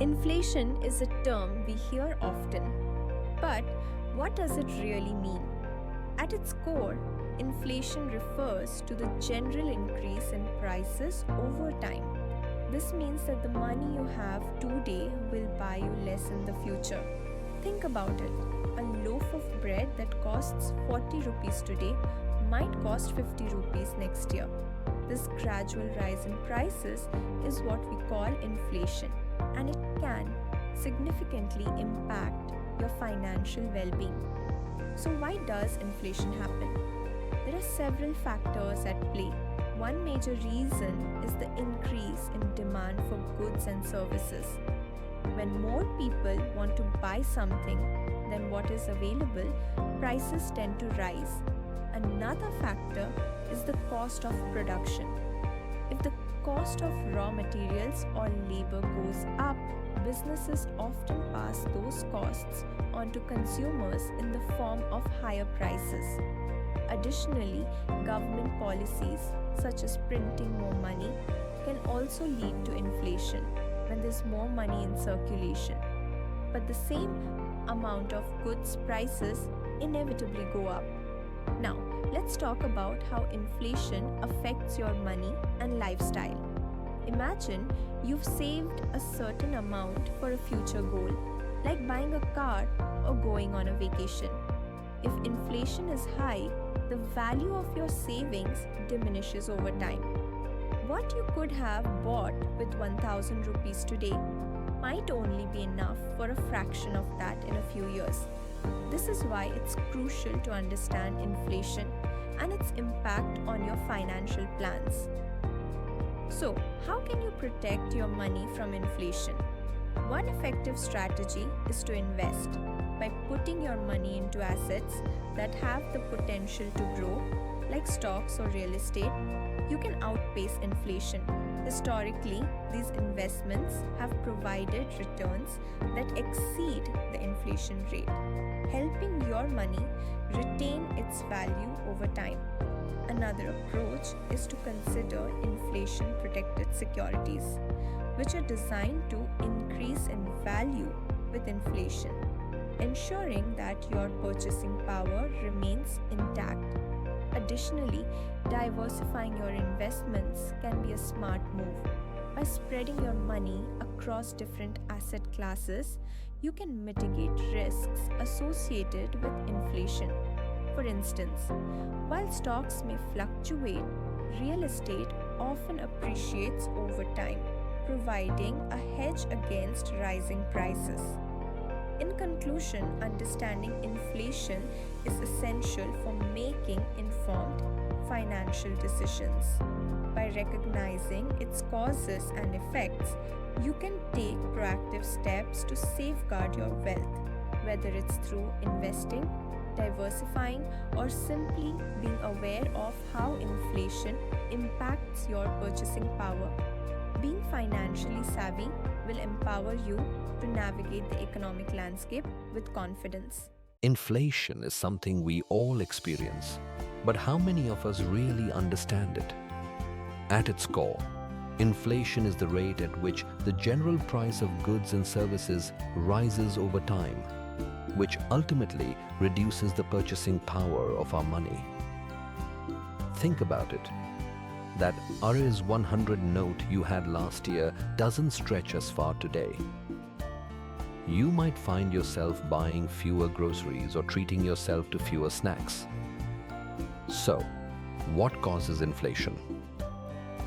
Inflation is a term we hear often, but what does it really mean? At its core, inflation refers to the general increase in prices over time. This means that the money you have today will buy you less in the future. Think about it. A loaf of bread that costs 40 rupees today might cost 50 rupees next year. This gradual rise in prices is what we call inflation, and it can significantly impact your financial well being. So, why does inflation happen? There are several factors at play. One major reason is the increase in demand for goods and services. When more people want to buy something than what is available, prices tend to rise. Another factor is the cost of production. If the cost of raw materials or labor goes up, businesses often pass those costs on to consumers in the form of higher prices. Additionally, government policies such as printing more money can also lead to inflation when there's more money in circulation. But the same amount of goods prices inevitably go up. Now, let's talk about how inflation affects your money and lifestyle. Imagine you've saved a certain amount for a future goal, like buying a car or going on a vacation. If inflation is high, the value of your savings diminishes over time. What you could have bought with 1000 rupees today might only be enough for a fraction of that in a few years. This is why it's crucial to understand inflation and its impact on your financial plans. So, how can you protect your money from inflation? One effective strategy is to invest. By putting your money into assets that have the potential to grow, like stocks or real estate, you can outpace inflation. Historically, these investments have provided returns that exceed the inflation rate, helping your money retain its value over time. Another approach is to consider inflation-protected securities, which are designed to increase in value with inflation, ensuring that your purchasing power remains intact. Additionally, diversifying your investments can be a smart move. By spreading your money across different asset classes, you can mitigate risks associated with inflation. For instance, while stocks may fluctuate, real estate often appreciates over time, providing a hedge against rising prices. In conclusion, understanding inflation is essential for making informed financial decisions. By recognizing its causes and effects, you can take proactive steps to safeguard your wealth, whether it's through investing, diversifying, or simply being aware of how inflation impacts your purchasing power. Being financially savvy will empower you to navigate the economic landscape with confidence. Inflation is something we all experience, but how many of us really understand it? At its core, inflation is the rate at which the general price of goods and services rises over time, which ultimately reduces the purchasing power of our money. Think about it. That Rs 100 note you had last year doesn't stretch as far today. You might find yourself buying fewer groceries or treating yourself to fewer snacks. So, what causes inflation?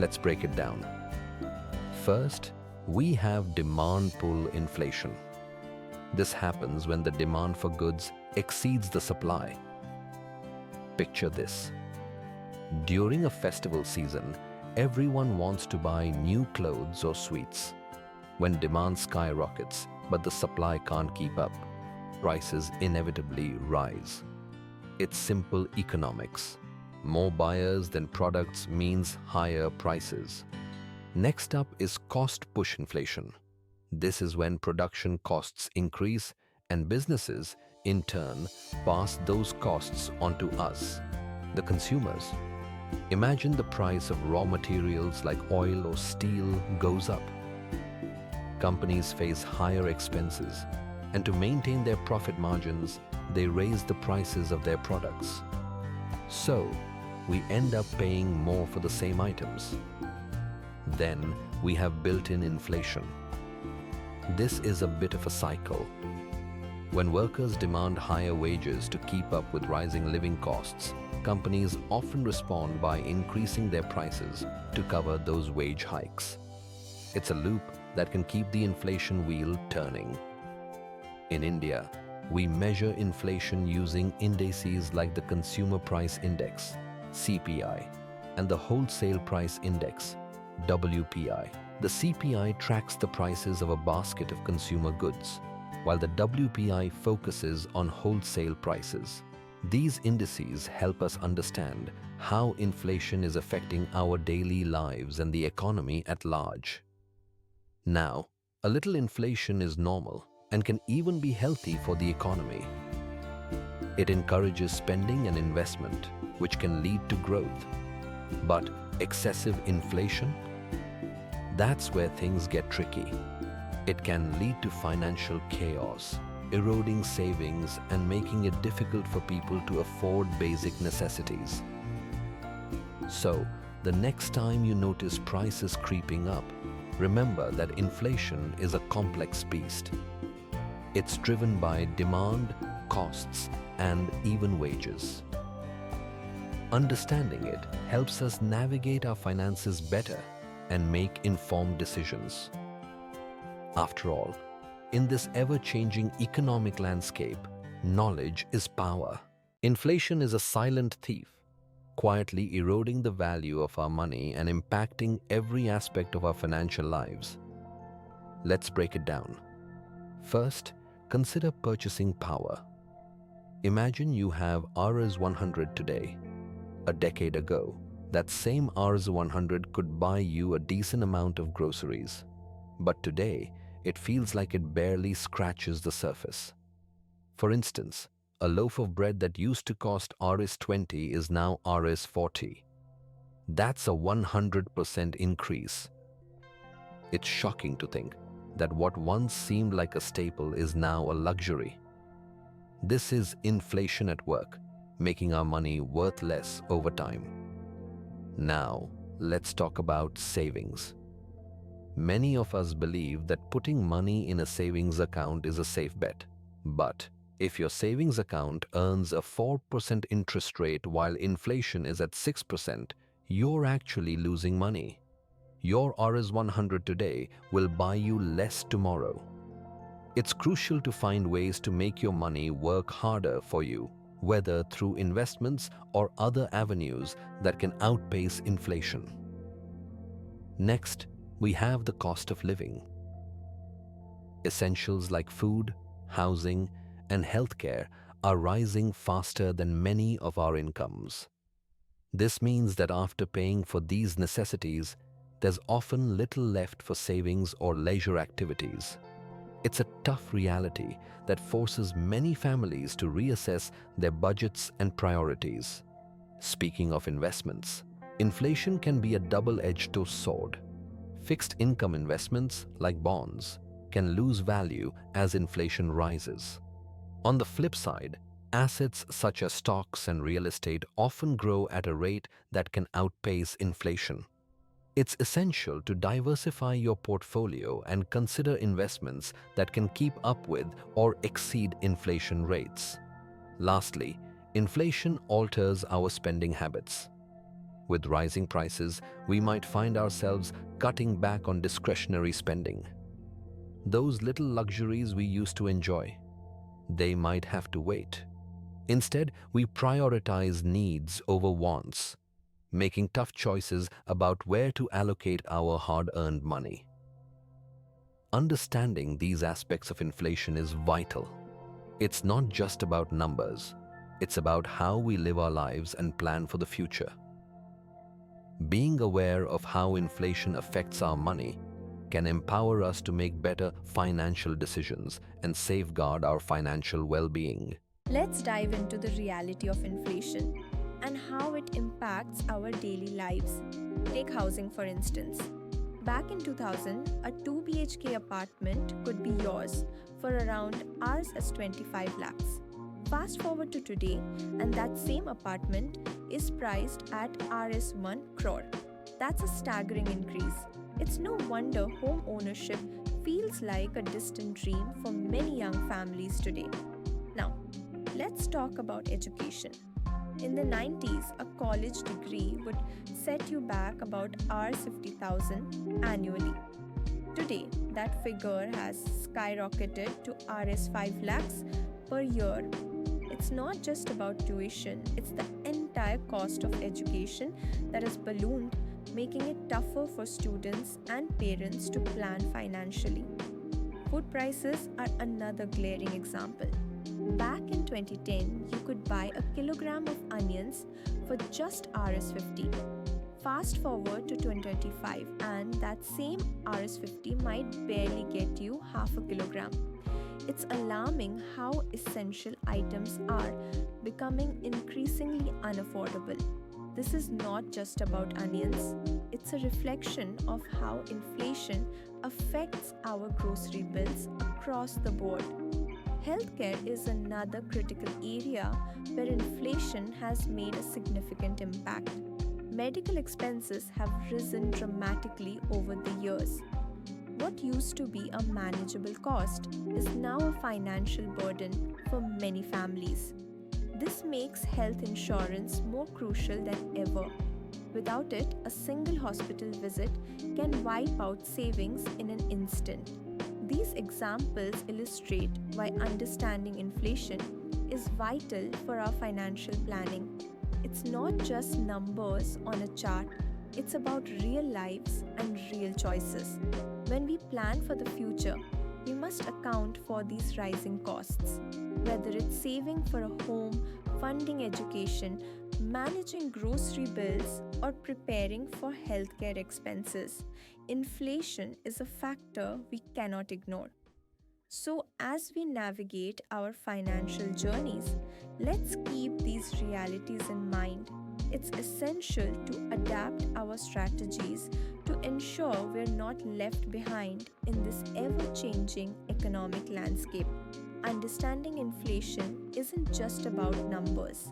Let's break it down. First, we have demand pull inflation. This happens when the demand for goods exceeds the supply. Picture this. During a festival season, everyone wants to buy new clothes or sweets. When demand skyrockets, but the supply can't keep up, prices inevitably rise. It's simple economics. More buyers than products means higher prices. Next up is cost push inflation. This is when production costs increase and businesses, in turn, pass those costs onto us, the consumers. Imagine the price of raw materials like oil or steel goes up. Companies face higher expenses, and to maintain their profit margins, they raise the prices of their products. So, we end up paying more for the same items. Then, we have built-in inflation. This is a bit of a cycle. When workers demand higher wages to keep up with rising living costs, companies often respond by increasing their prices to cover those wage hikes. It's a loop that can keep the inflation wheel turning. In India, we measure inflation using indices like the Consumer Price Index, CPI, and the Wholesale Price Index, WPI. The CPI tracks the prices of a basket of consumer goods, while the WPI focuses on wholesale prices. These indices help us understand how inflation is affecting our daily lives and the economy at large. Now, a little inflation is normal and can even be healthy for the economy. It encourages spending and investment, which can lead to growth. But excessive inflation? That's where things get tricky. It can lead to financial chaos, eroding savings and making it difficult for people to afford basic necessities. So, the next time you notice prices creeping up, remember that inflation is a complex beast. It's driven by demand, costs, and even wages. Understanding it helps us navigate our finances better and make informed decisions. After all, in this ever-changing economic landscape, knowledge is power. Inflation is a silent thief, quietly eroding the value of our money and impacting every aspect of our financial lives. Let's break it down. First, consider purchasing power. Imagine you have Rs 100 today. A decade ago, that same Rs 100 could buy you a decent amount of groceries. But today, it feels like it barely scratches the surface. For instance, a loaf of bread that used to cost Rs 20 is now Rs 40. That's a 100% increase. It's shocking to think that what once seemed like a staple is now a luxury. This is inflation at work, making our money worth less over time. Now, let's talk about savings. Many of us believe that putting money in a savings account is a safe bet. But if your savings account earns a 4% interest rate while inflation is at 6%, you're actually losing money. Your Rs 100 today will buy you less tomorrow. It's crucial to find ways to make your money work harder for you, whether through investments or other avenues that can outpace inflation. Next, we have the cost of living. Essentials like food, housing, and healthcare are rising faster than many of our incomes. This means that after paying for these necessities, there's often little left for savings or leisure activities. It's a tough reality that forces many families to reassess their budgets and priorities. Speaking of investments, inflation can be a double-edged sword. Fixed income investments, like bonds, can lose value as inflation rises. On the flip side, assets such as stocks and real estate often grow at a rate that can outpace inflation. It's essential to diversify your portfolio and consider investments that can keep up with or exceed inflation rates. Lastly, inflation alters our spending habits. With rising prices, we might find ourselves cutting back on discretionary spending. Those little luxuries we used to enjoy, they might have to wait. Instead, we prioritize needs over wants, making tough choices about where to allocate our hard-earned money. Understanding these aspects of inflation is vital. It's not just about numbers, it's about how we live our lives and plan for the future. Being aware of how inflation affects our money can empower us to make better financial decisions and safeguard our financial well-being. Let's dive into the reality of inflation and how it impacts our daily lives. Take housing, for instance. Back in 2000, a 2 BHK apartment could be yours for around ours as 25 lakhs. Fast forward to today, and that same apartment is priced at Rs 1 crore. That's a staggering increase. It's no wonder home ownership feels like a distant dream for many young families today. Now, let's talk about education. In the 90s, a college degree would set you back about Rs 50,000 annually. Today, that figure has skyrocketed to Rs 5 lakhs per year. It's not just about tuition, it's the entire cost of education that has ballooned, making it tougher for students and parents to plan financially. Food prices are another glaring example. Back in 2010, you could buy a kilogram of onions for just Rs 50. Fast forward to 2025, and that same Rs 50 might barely get you half a kilogram. It's alarming how essential items are becoming increasingly unaffordable. This is not just about onions, it's a reflection of how inflation affects our grocery bills across the board. Healthcare is another critical area where inflation has made a significant impact. Medical expenses have risen dramatically over the years. What used to be a manageable cost is now a financial burden for many families. This makes health insurance more crucial than ever. Without it, a single hospital visit can wipe out savings in an instant. These examples illustrate why understanding inflation is vital for our financial planning. It's not just numbers on a chart, it's about real lives and real choices. When we plan for the future, we must account for these rising costs. Whether it's saving for a home, funding education, managing grocery bills, or preparing for healthcare expenses, inflation is a factor we cannot ignore. So, as we navigate our financial journeys, let's keep these realities in mind. It's essential to adapt our strategies to ensure we're not left behind in this ever changing economic landscape. Understanding inflation isn't just about numbers,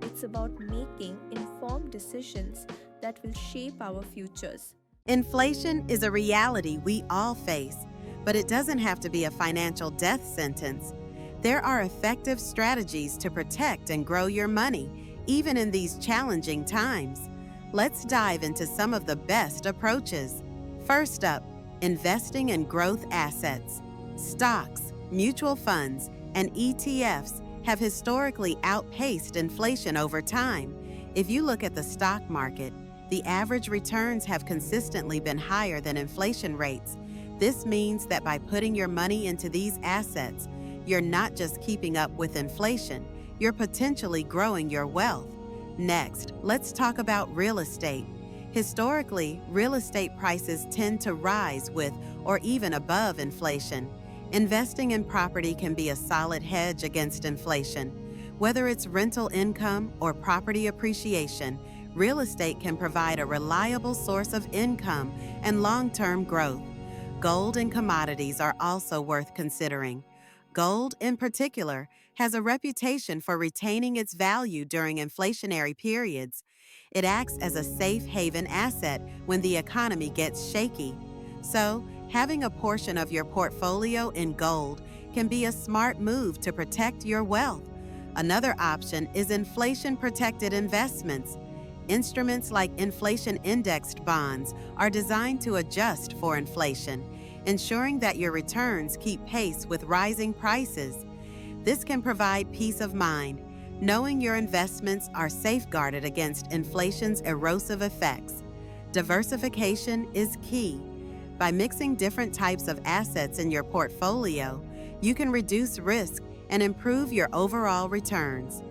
it's about making informed decisions that will shape our futures. Inflation is a reality we all face, but it doesn't have to be a financial death sentence. There are effective strategies to protect and grow your money, even in these challenging times. Let's dive into some of the best approaches. First up, investing in growth assets. Stocks, mutual funds, and ETFs have historically outpaced inflation over time. If you look at the stock market, the average returns have consistently been higher than inflation rates. This means that by putting your money into these assets, you're not just keeping up with inflation, you're potentially growing your wealth. Next, let's talk about real estate. Historically, real estate prices tend to rise with or even above inflation. Investing in property can be a solid hedge against inflation. Whether it's rental income or property appreciation, real estate can provide a reliable source of income and long-term growth. Gold and commodities are also worth considering. Gold, in particular, has a reputation for retaining its value during inflationary periods. It acts as a safe haven asset when the economy gets shaky. So, having a portion of your portfolio in gold can be a smart move to protect your wealth. Another option is inflation-protected investments. Instruments like inflation-indexed bonds are designed to adjust for inflation, ensuring that your returns keep pace with rising prices. This can provide peace of mind, knowing your investments are safeguarded against inflation's erosive effects. Diversification is key. By mixing different types of assets in your portfolio, you can reduce risk and improve your overall returns.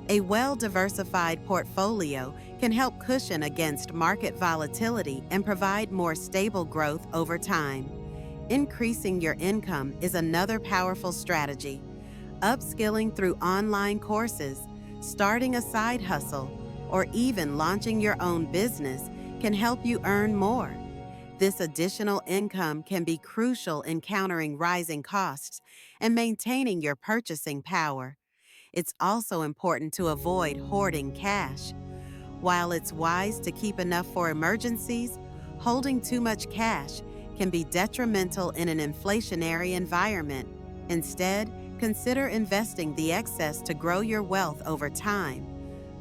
A well-diversified portfolio can help cushion against market volatility and provide more stable growth over time. Increasing your income is another powerful strategy. Upskilling through online courses, starting a side hustle, or even launching your own business can help you earn more. This additional income can be crucial in countering rising costs and maintaining your purchasing power. It's also important to avoid hoarding cash. While it's wise to keep enough for emergencies, holding too much cash can be detrimental in an inflationary environment. Instead, consider investing the excess to grow your wealth over time.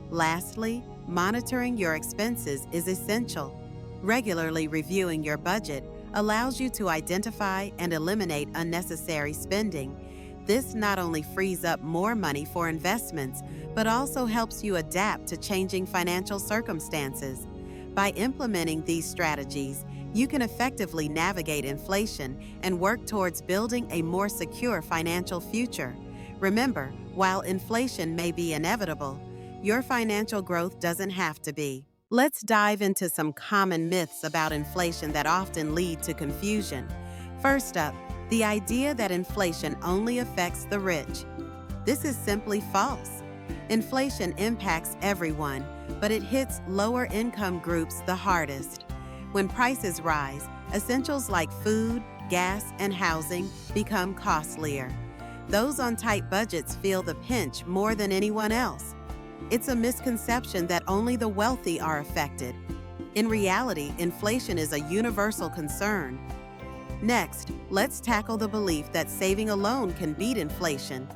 Lastly, monitoring your expenses is essential. Regularly reviewing your budget allows you to identify and eliminate unnecessary spending. This not only frees up more money for investments, but also helps you adapt to changing financial circumstances. By implementing these strategies, you can effectively navigate inflation and work towards building a more secure financial future. Remember, while inflation may be inevitable, your financial growth doesn't have to be. Let's dive into some common myths about inflation that often lead to confusion. First up, the idea that inflation only affects the rich. This is simply false. Inflation impacts everyone, but it hits lower income groups the hardest. When prices rise, essentials like food, gas, and housing become costlier. Those on tight budgets feel the pinch more than anyone else. It's a misconception that only the wealthy are affected. In reality, inflation is a universal concern. Next, let's tackle the belief that saving alone can beat inflation.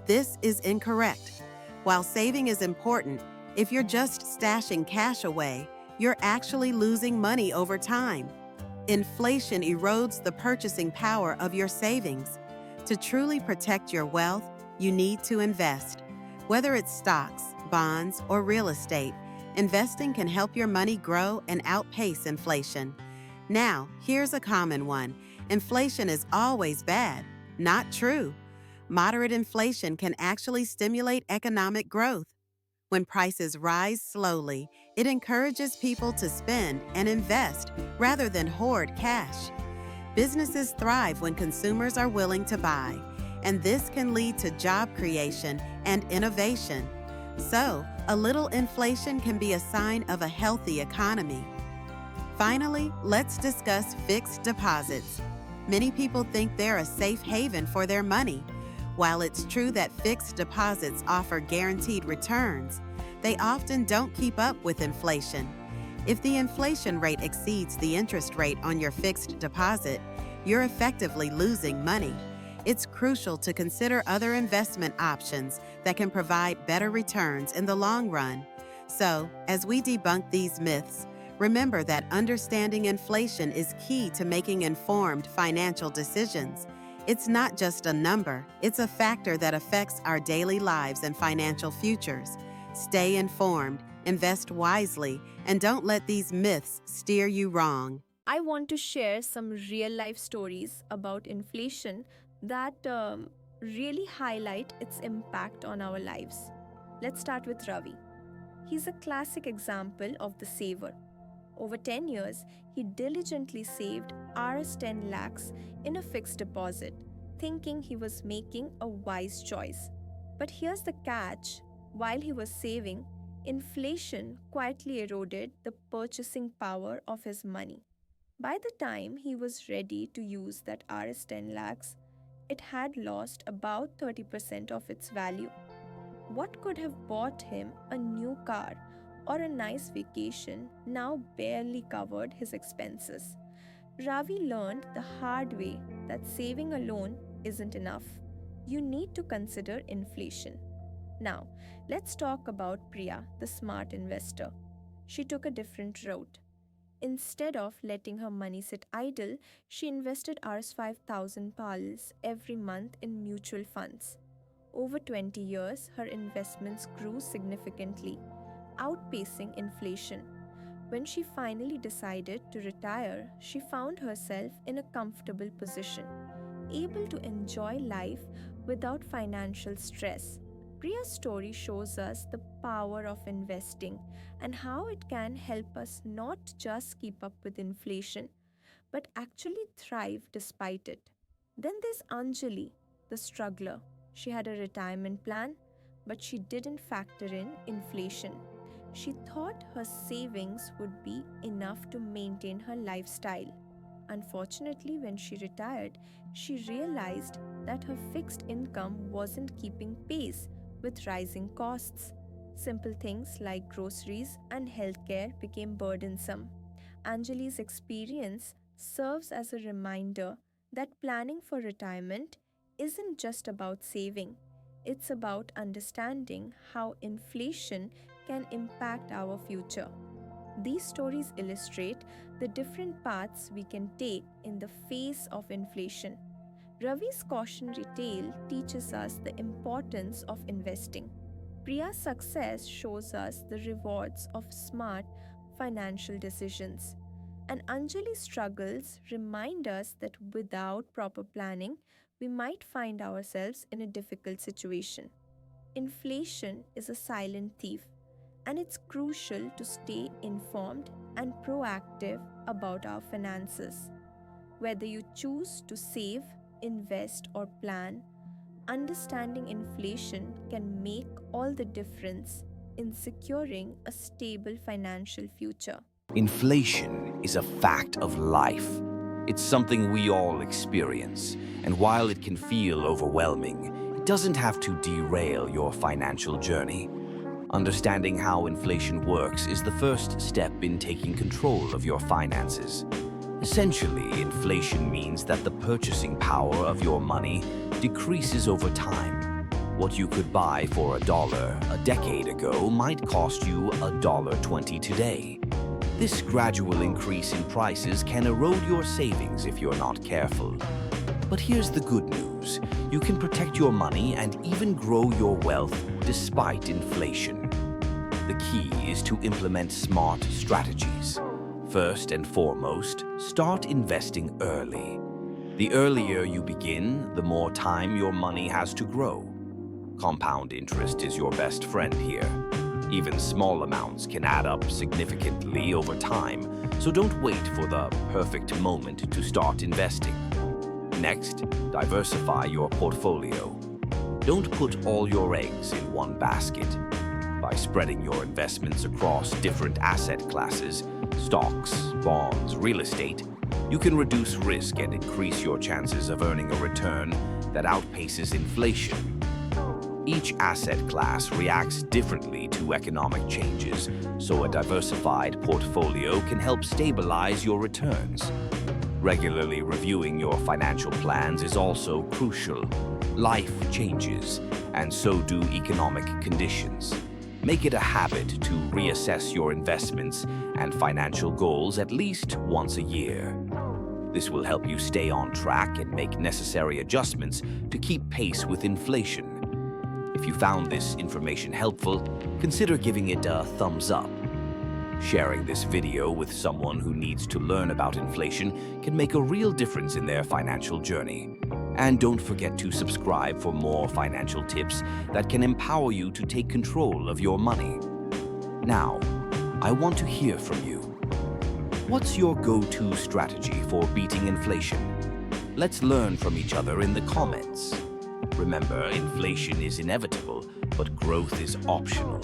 This is incorrect. While saving is important, if you're just stashing cash away, you're actually losing money over time. Inflation erodes the purchasing power of your savings. To truly protect your wealth, you need to invest. Whether it's stocks, bonds, or real estate, investing can help your money grow and outpace inflation. Now, here's a common one. Inflation is always bad. Not true. Moderate inflation can actually stimulate economic growth. When prices rise slowly, it encourages people to spend and invest rather than hoard cash. Businesses thrive when consumers are willing to buy, and this can lead to job creation and innovation. So, a little inflation can be a sign of a healthy economy. Finally, let's discuss fixed deposits. Many people think they're a safe haven for their money. While it's true that fixed deposits offer guaranteed returns, they often don't keep up with inflation. If the inflation rate exceeds the interest rate on your fixed deposit, you're effectively losing money. It's crucial to consider other investment options that can provide better returns in the long run. So, as we debunk these myths, remember that understanding inflation is key to making informed financial decisions. It's not just a number, it's a factor that affects our daily lives and financial futures. Stay informed, invest wisely, and don't let these myths steer you wrong. I want to share some real life stories about inflation that really highlight its impact on our lives. Let's start with Ravi. He's a classic example of the saver. Over 10 years, he diligently saved Rs 10 lakhs in a fixed deposit, thinking he was making a wise choice. But here's the catch: while he was saving, inflation quietly eroded the purchasing power of his money. By the time he was ready to use that Rs 10 lakhs, it had lost about 30% of its value. What could have bought him a new car or a nice vacation now barely covered his expenses. Ravi learned the hard way that saving alone isn't enough. You need to consider inflation. Now, let's talk about Priya, the smart investor. She took a different route. Instead of letting her money sit idle, she invested Rs 5,000 pals every month in mutual funds. Over 20 years, her investments grew significantly, outpacing inflation. When she finally decided to retire, she found herself in a comfortable position, able to enjoy life without financial stress. Priya's story shows us the power of investing and how it can help us not just keep up with inflation, but actually thrive despite it. Then there's Anjali, the struggler. She had a retirement plan, but she didn't factor in inflation. She thought her savings would be enough to maintain her lifestyle. Unfortunately, when she retired, she realized that her fixed income wasn't keeping pace with rising costs. Simple things like groceries and healthcare became burdensome. Anjali's experience serves as a reminder that planning for retirement isn't just about saving, it's about understanding how inflation can impact our future. These stories illustrate the different paths we can take in the face of inflation. Ravi's cautionary tale teaches us the importance of investing. Priya's success shows us the rewards of smart financial decisions. And Anjali's struggles remind us that without proper planning, we might find ourselves in a difficult situation. Inflation is a silent thief, and it's crucial to stay informed and proactive about our finances. Whether you choose to save, invest, or plan, understanding inflation can make all the difference in securing a stable financial future. Inflation is a fact of life. It's something we all experience, and while it can feel overwhelming, it doesn't have to derail your financial journey. Understanding how inflation works is the first step in taking control of your finances. Essentially, inflation means that the purchasing power of your money decreases over time. What you could buy for $1 a decade ago might cost you $1.20 today. This gradual increase in prices can erode your savings if you're not careful. But here's the good news. You can protect your money and even grow your wealth despite inflation. The key is to implement smart strategies. First and foremost, start investing early. The earlier you begin, the more time your money has to grow. Compound interest is your best friend here. Even small amounts can add up significantly over time, so don't wait for the perfect moment to start investing. Next, diversify your portfolio. Don't put all your eggs in one basket. By spreading your investments across different asset classes, stocks, bonds, real estate, you can reduce risk and increase your chances of earning a return that outpaces inflation. Each asset class reacts differently to economic changes, so a diversified portfolio can help stabilize your returns. Regularly reviewing your financial plans is also crucial. Life changes, and so do economic conditions. Make it a habit to reassess your investments and financial goals at least once a year. This will help you stay on track and make necessary adjustments to keep pace with inflation. If you found this information helpful, consider giving it a thumbs up. Sharing this video with someone who needs to learn about inflation can make a real difference in their financial journey. And don't forget to subscribe for more financial tips that can empower you to take control of your money. Now, I want to hear from you. What's your go-to strategy for beating inflation? Let's learn from each other in the comments. Remember, inflation is inevitable, but growth is optional.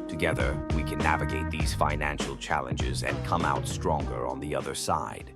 Together, we can navigate these financial challenges and come out stronger on the other side.